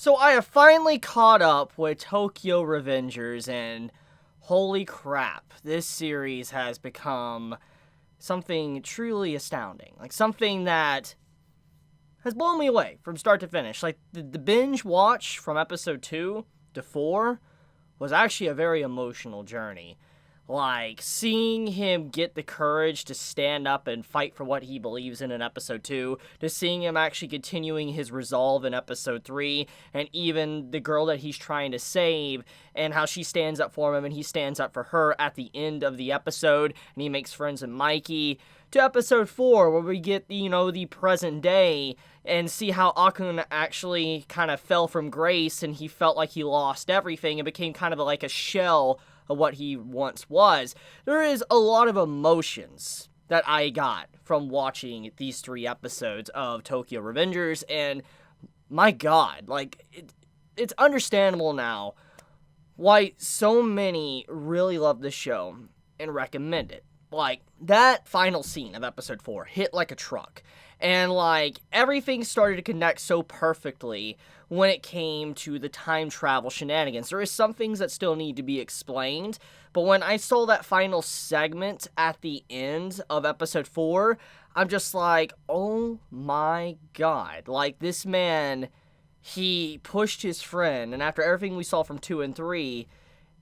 So I have finally caught up with Tokyo Revengers, and holy crap, this series has become something truly astounding. Like, something that has blown me away from start to finish. Like, the binge watch from episode 2 to 4 was actually a very emotional journey. Like, seeing him get the courage to stand up and fight for what he believes in episode 2, to seeing him actually continuing his resolve in episode 3, and even the girl that he's trying to save, and how she stands up for him, and he stands up for her at the end of the episode, and he makes friends with Mikey, to episode 4, where we get, the present day, and see how Akun actually kind of fell from grace, and he felt like he lost everything, and became kind of like a shell of what he once was. There is a lot of emotions that I got from watching these 3 episodes of Tokyo Revengers, and my god, like, it's understandable now why so many really love this show and recommend it. Like, that final scene of episode 4 hit like a truck. And, like, everything started to connect so perfectly when it came to the time travel shenanigans. There is some things that still need to be explained, but when I saw that final segment at the end of episode 4, I'm just like, oh my god. Like, this man, he pushed his friend, and after everything we saw from 2 and 3,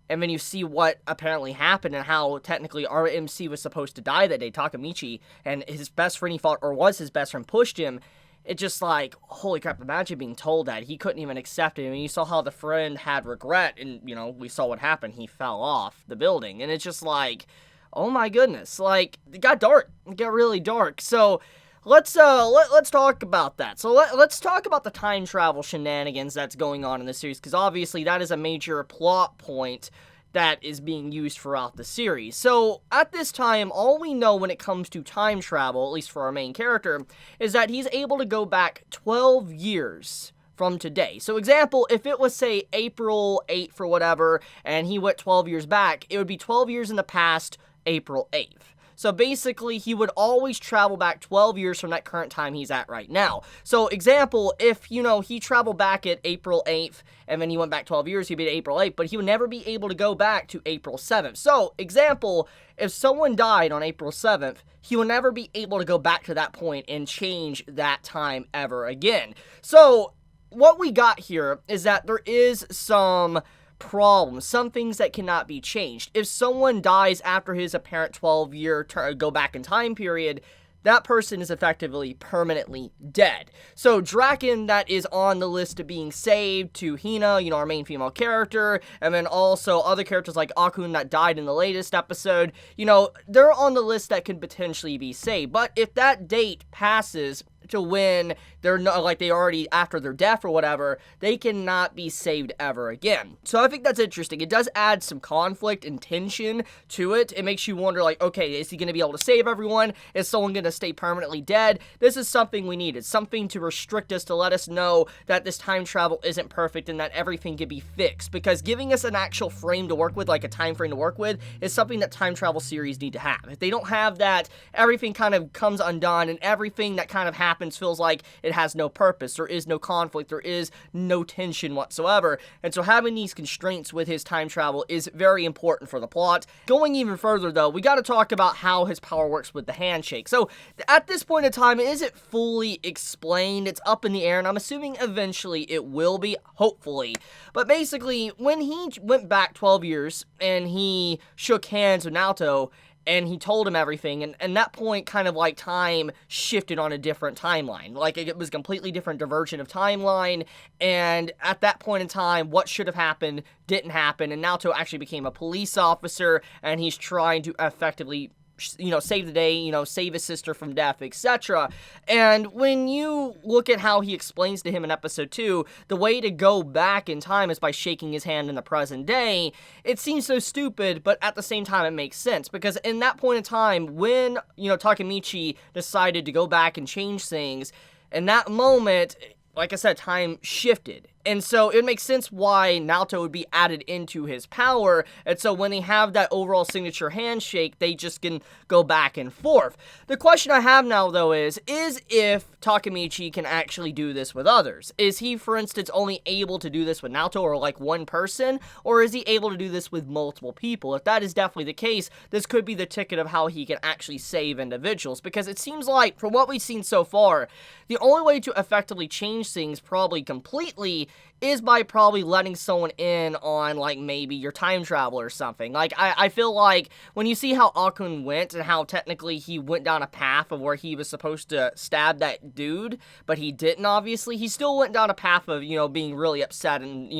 and then you see what apparently happened and how technically our MC was supposed to die that day, Takamichi, and his best friend he fought, or was his best friend, pushed him. It's just like, holy crap, imagine being told that. He couldn't even accept it. I mean, you saw how the friend had regret, and, we saw what happened. He fell off the building. And it's just like, oh my goodness. Like, it got dark. It got really dark. So, let's talk about that. So let's talk about the time travel shenanigans that's going on in this series, because obviously that is a major plot point that is being used throughout the series. So at this time, all we know when it comes to time travel, at least for our main character, is that he's able to go back 12 years from today. So example, if it was, say, April 8th or whatever, and he went 12 years back, it would be 12 years in the past, April 8th. So basically, he would always travel back 12 years from that current time he's at right now. So example, if, he traveled back at April 8th, and then he went back 12 years, he'd be at April 8th, but he would never be able to go back to April 7th. So, example, if someone died on April 7th, he will never be able to go back to that point and change that time ever again. So, what we got here is that there is some problems, some things that cannot be changed. If someone dies after his apparent 12-year go back in time period, that person is effectively permanently dead. So Draken, that is on the list of being saved, to Hina, our main female character, and then also other characters like Akun that died in the latest episode, they're on the list that could potentially be saved. But if that date passes to when they're not, like, they already, after their death or whatever, they cannot be saved ever again. So I think that's interesting. It does add some conflict and tension to it. It makes you wonder, like, okay, is he going to be able to save everyone? Is someone going to stay permanently dead? This is something we needed. Something to restrict us, to let us know that this time travel isn't perfect and that everything can be fixed. Because giving us an actual frame to work with, like a time frame to work with, is something that time travel series need to have. If they don't have that, everything kind of comes undone, and everything that kind of happens feels like it has no purpose. There is no conflict. There is no tension whatsoever. And so having these constraints with his time travel is very important for the plot. Going even further, though, we got to talk about how his power works with the handshake. So at this point in time, is it fully explained? It's up in the air, and I'm assuming eventually it will be, hopefully. But basically, when he went back 12 years and he shook hands with Naoto, and he told him everything, and that point kind of like time shifted on a different timeline. Like, it was a completely different diversion of timeline, and at that point in time, what should have happened didn't happen, and Naoto actually became a police officer, and he's trying to effectively save the day, save his sister from death, etc. And when you look at how he explains to him in episode 2, the way to go back in time is by shaking his hand in the present day, it seems so stupid, but at the same time it makes sense, because in that point in time, when, Takamichi decided to go back and change things, in that moment, like I said, time shifted, And so it makes sense why Naoto would be added into his power, and so when they have that overall signature handshake, they just can go back and forth. The question I have now, though, is if Takemichi can actually do this with others. Is he, for instance, only able to do this with Naoto or like one person, or is he able to do this with multiple people? If that is definitely the case, this could be the ticket of how he can actually save individuals, because it seems like, from what we've seen so far, the only way to effectively change things probably completely is by probably letting someone in on, like, maybe your time travel or something. Like, I feel like when you see how Akun went and how technically he went down a path of where he was supposed to stab that dude, but he didn't, obviously, he still went down a path of, being really upset and,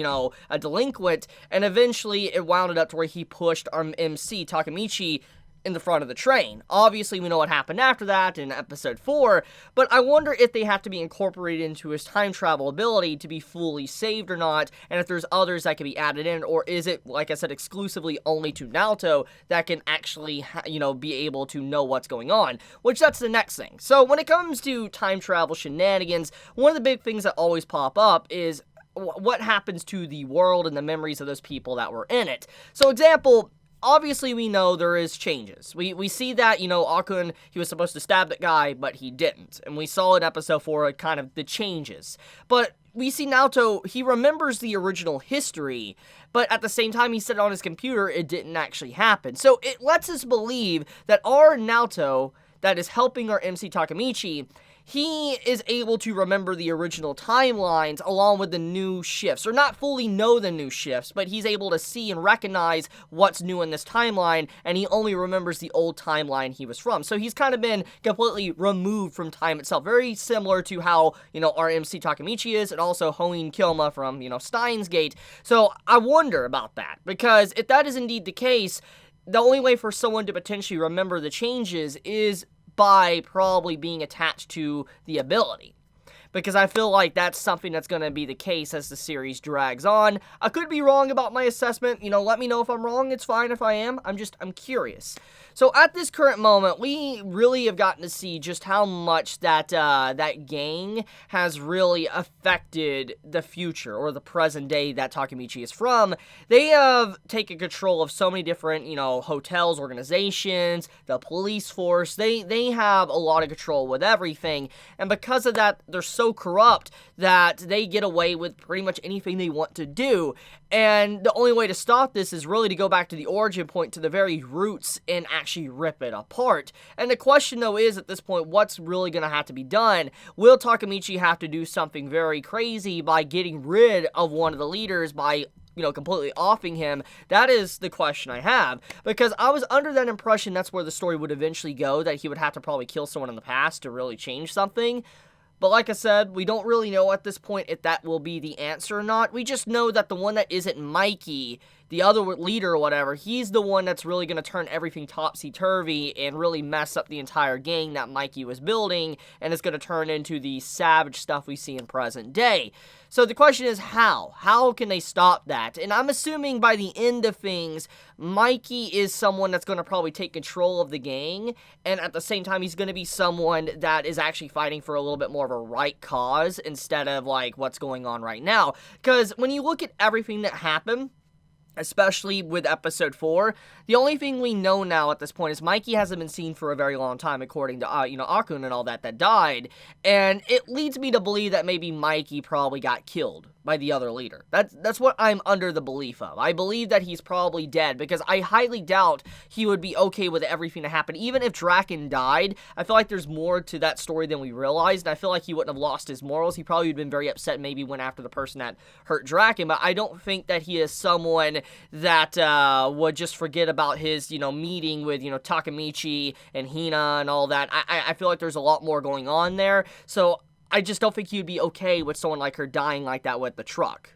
a delinquent, and eventually it wound up to where he pushed our MC, Takemichi, in the front of the train. Obviously, we know what happened after that in episode 4, but I wonder if they have to be incorporated into his time travel ability to be fully saved or not, and if there's others that can be added in, or is it, like I said, exclusively only to Naoto that can actually, be able to know what's going on, which that's the next thing. So when it comes to time travel shenanigans, one of the big things that always pop up is what happens to the world and the memories of those people that were in it. So example, obviously, we know there is changes. We see that, Akun, he was supposed to stab that guy, but he didn't. And we saw in episode 4 kind of the changes. But we see Naoto, he remembers the original history, but at the same time he said on his computer it didn't actually happen. So it lets us believe that our Naoto that is helping our MC Takemichi, he is able to remember the original timelines along with the new shifts, or not fully know the new shifts, but he's able to see and recognize what's new in this timeline, and he only remembers the old timeline he was from. So he's kind of been completely removed from time itself, very similar to how, our MC Takemichi is, and also Hoin Kyoma from, Steins Gate. So I wonder about that, because if that is indeed the case, the only way for someone to potentially remember the changes is by probably being attached to the ability. Because I feel like that's something that's going to be the case as the series drags on. I could be wrong about my assessment. Let me know if I'm wrong. It's fine if I am. I'm curious. So at this current moment, we really have gotten to see just how much that gang has really affected the future, or the present day that Takemichi is from. They have taken control of so many different, hotels, organizations, the police force. They have a lot of control with everything. And because of that, they're so corrupt that they get away with pretty much anything they want to do. And the only way to stop this is really to go back to the origin point, to the very roots, and actually rip it apart. And the question, though, is at this point, what's really going to have to be done? Will Takemichi have to do something very crazy by getting rid of one of the leaders, by completely offing him? That is the question I have, because I was under that impression that's where the story would eventually go, that he would have to probably kill someone in the past to really change something. But like I said, we don't really know at this point if that will be the answer or not. We just know that the one that isn't Mikey, the other leader or whatever, he's the one that's really going to turn everything topsy-turvy and really mess up the entire gang that Mikey was building, and it's going to turn into the savage stuff we see in present day. So the question is how? How can they stop that? And I'm assuming by the end of things, Mikey is someone that's going to probably take control of the gang, and at the same time, he's going to be someone that is actually fighting for a little bit more of a right cause instead of, like, what's going on right now. Because when you look at everything that happened, especially with episode 4, the only thing we know now at this point is Mikey hasn't been seen for a very long time, according to, Akun and all that died, and it leads me to believe that maybe Mikey probably got killed by the other leader. That's what I'm under the belief of. I believe that he's probably dead, because I highly doubt he would be okay with everything that happened. Even if Draken died, I feel like there's more to that story than we realized, and I feel like he wouldn't have lost his morals. He probably would have been very upset and maybe went after the person that hurt Draken, but I don't think that he is someone that would just forget about his, meeting with, Takemichi and Hina and all that. I feel like there's a lot more going on there, so I just don't think he'd be okay with someone like her dying like that with the truck.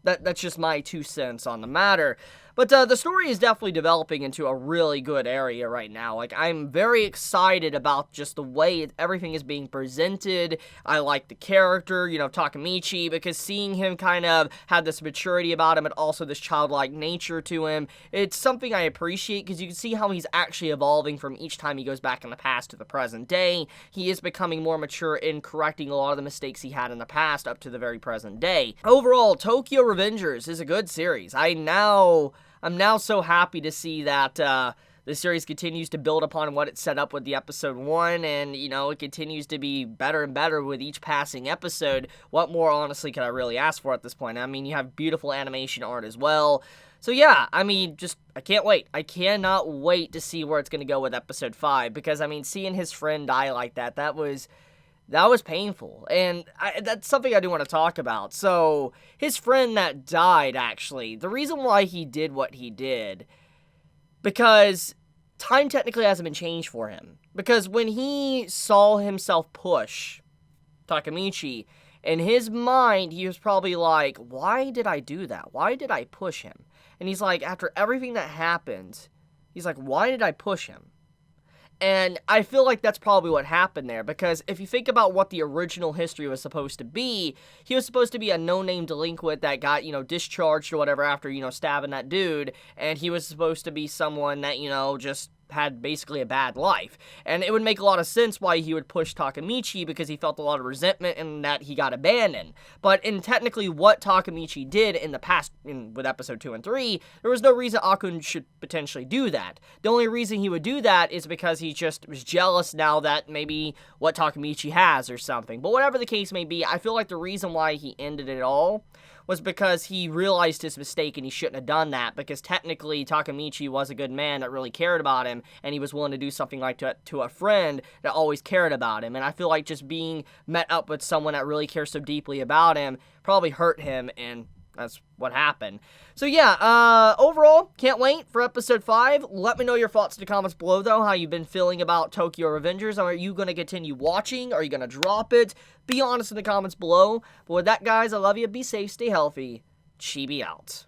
That's just my 2 cents on the matter. But the story is definitely developing into a really good area right now. Like, I'm very excited about just the way everything is being presented. I like the character, Takamichi, because seeing him kind of have this maturity about him and also this childlike nature to him, it's something I appreciate because you can see how he's actually evolving from each time he goes back in the past to the present day. He is becoming more mature in correcting a lot of the mistakes he had in the past up to the very present day. Overall, Tokyo Revengers is a good series. I'm now so happy to see that the series continues to build upon what it set up with the episode 1, and, it continues to be better and better with each passing episode. What more, honestly, could I really ask for at this point? I mean, you have beautiful animation art as well. So yeah, I mean, I can't wait. I cannot wait to see where it's going to go with episode 5, because, I mean, seeing his friend die like that was painful, and that's something I do want to talk about. So, his friend that died, actually, the reason why he did what he did, because time technically hasn't been changed for him. Because when he saw himself push Takamichi, in his mind, he was probably like, why did I do that? Why did I push him? And he's like, after everything that happened, he's like, why did I push him? And I feel like that's probably what happened there, because if you think about what the original history was supposed to be, he was supposed to be a no-name delinquent that got, discharged or whatever after, stabbing that dude, and he was supposed to be someone that, just had basically a bad life. And it would make a lot of sense why he would push Takamichi, because he felt a lot of resentment and that he got abandoned. But in technically what Takamichi did in the past, with episode 2 and 3, there was no reason Akun should potentially do that. The only reason he would do that is because he just was jealous now that maybe what Takamichi has or something. But whatever the case may be, I feel like the reason why he ended it all was because he realized his mistake and he shouldn't have done that, because technically Takamichi was a good man that really cared about him, and he was willing to do something like that to a friend that always cared about him. And I feel like just being met up with someone that really cares so deeply about him probably hurt him, and that's what happened. So yeah, overall, can't wait for episode 5. Let me know your thoughts in the comments below, though, how you've been feeling about Tokyo Revengers. Are you going to continue watching? Are you going to drop it? Be honest in the comments below. But with that, guys, I love you. Be safe, stay healthy. Chibi out.